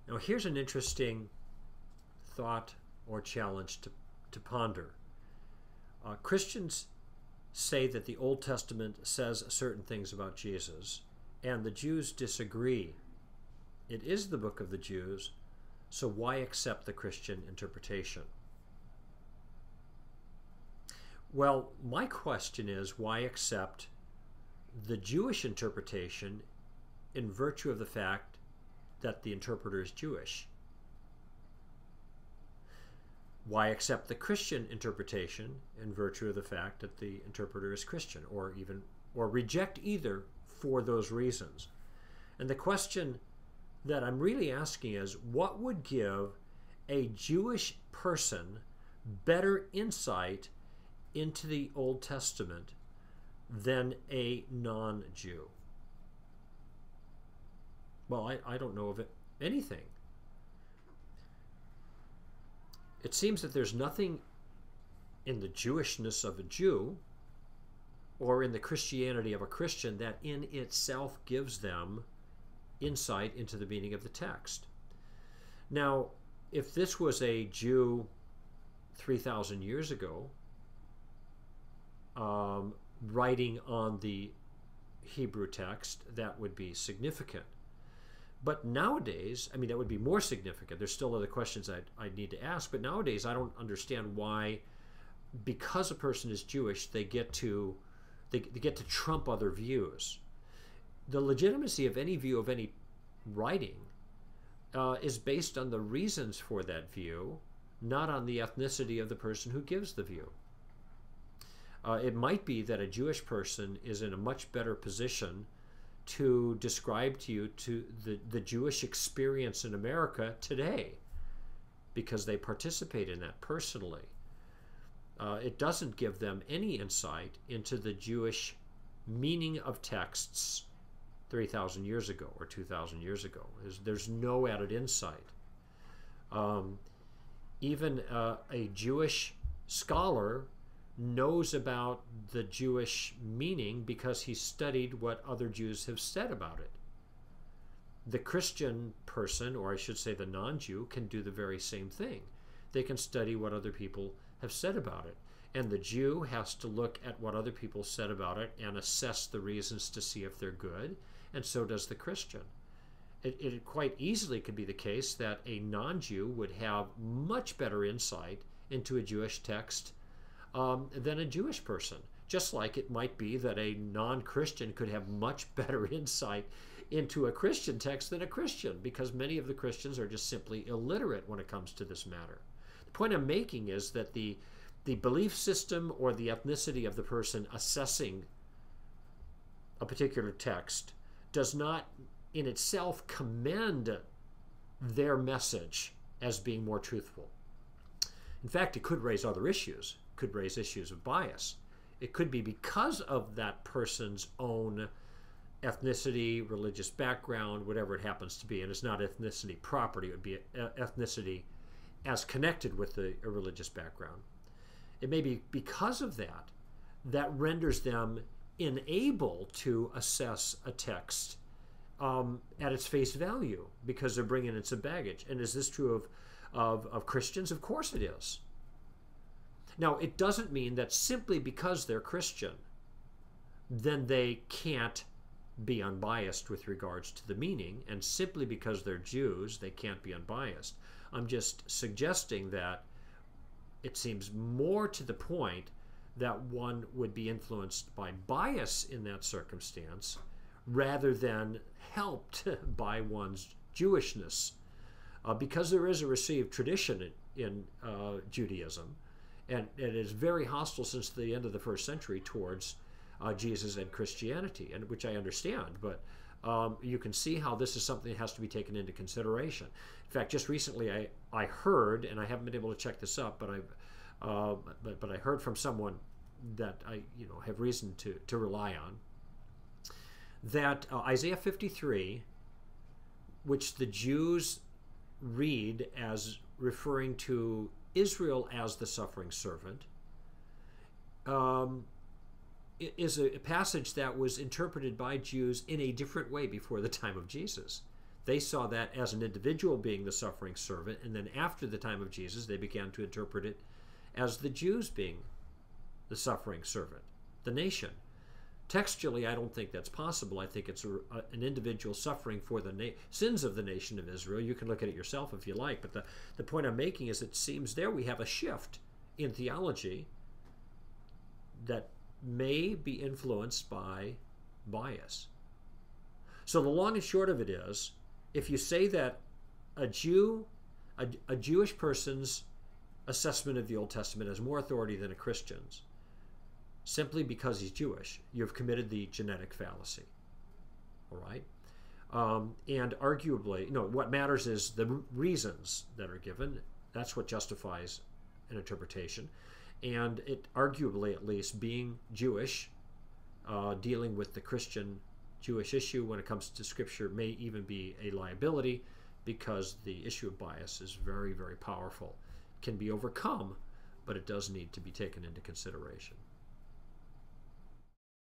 Now here's an interesting thought or challenge to ponder. Christians say that the Old Testament says certain things about Jesus, and the Jews disagree. It is the book of the Jews, so why accept the Christian interpretation? Well, my question is, why accept the Jewish interpretation in virtue of the fact that the interpreter is Jewish? Why accept the Christian interpretation in virtue of the fact that the interpreter is Christian, or reject either for those reasons? And the question that I'm really asking is, what would give a Jewish person better insight into the Old Testament than a non-Jew? Well, I don't know of anything. It seems that there's nothing in the Jewishness of a Jew or in the Christianity of a Christian that in itself gives them insight into the meaning of the text. Now, if this was a Jew 3,000 years ago, writing on the Hebrew text, that would be significant. But nowadays, I mean, that would be more significant. There's still other questions I'd need to ask, but nowadays I don't understand why, because a person is Jewish, they get to trump other views. The legitimacy of any view of any writing is based on the reasons for that view, not on the ethnicity of the person who gives the view. It might be that a Jewish person is in a much better position to describe to you the Jewish experience in America today, because they participate in that personally. It doesn't give them any insight into the Jewish meaning of texts 3,000 years ago or 2,000 years ago. There's no added insight. Even a Jewish scholar knows about the Jewish meaning because he studied what other Jews have said about it. The Christian person, or I should say the non-Jew, can do the very same thing. They can study what other people have said about it. And the Jew has to look at what other people said about it and assess the reasons to see if they're good, and so does the Christian. It quite easily could be the case that a non-Jew would have much better insight into a Jewish text than a Jewish person. Just like it might be that a non-Christian could have much better insight into a Christian text than a Christian, because many of the Christians are just simply illiterate when it comes to this matter. The point I'm making is that the belief system or the ethnicity of the person assessing a particular text does not in itself commend their message as being more truthful. In fact, it could raise other issues. It could raise issues of bias. It could be because of that person's own ethnicity, religious background, whatever it happens to be. And it's not ethnicity property. It would be ethnicity as connected with a religious background. It may be because of that that renders them unable to assess a text at its face value, because they're bringing in some baggage. And is this true of Christians? Of course it is. Now, it doesn't mean that simply because they're Christian, then they can't be unbiased with regards to the meaning, and simply because they're Jews, they can't be unbiased. I'm just suggesting that it seems more to the point that one would be influenced by bias in that circumstance rather than helped by one's Jewishness. Because there is a received tradition in Judaism, and it is very hostile since the end of the first century towards Jesus and Christianity, and which I understand, but you can see how this is something that has to be taken into consideration. In fact, just recently I heard, and I haven't been able to check this up, but I heard from someone that I have reason to rely on, that Isaiah 53, which the Jews read as referring to Israel as the suffering servant, is a passage that was interpreted by Jews in a different way before the time of Jesus. They saw that as an individual being the suffering servant, and then after the time of Jesus, they began to interpret it as the Jews being the suffering servant, the nation. Textually, I don't think that's possible. I think it's an individual suffering for the sins of the nation of Israel. You can look at it yourself if you like, but the point I'm making is it seems there we have a shift in theology that may be influenced by bias. So the long and short of it is, if you say that a Jewish person's assessment of the Old Testament has more authority than a Christian's, simply because he's Jewish, you've committed the genetic fallacy. All right? And arguably, what matters is the reasons that are given. That's what justifies an interpretation. And it arguably, at least, being Jewish, dealing with the Christian-Jewish issue when it comes to Scripture may even be a liability, because the issue of bias is very, very powerful. It can be overcome, but it does need to be taken into consideration.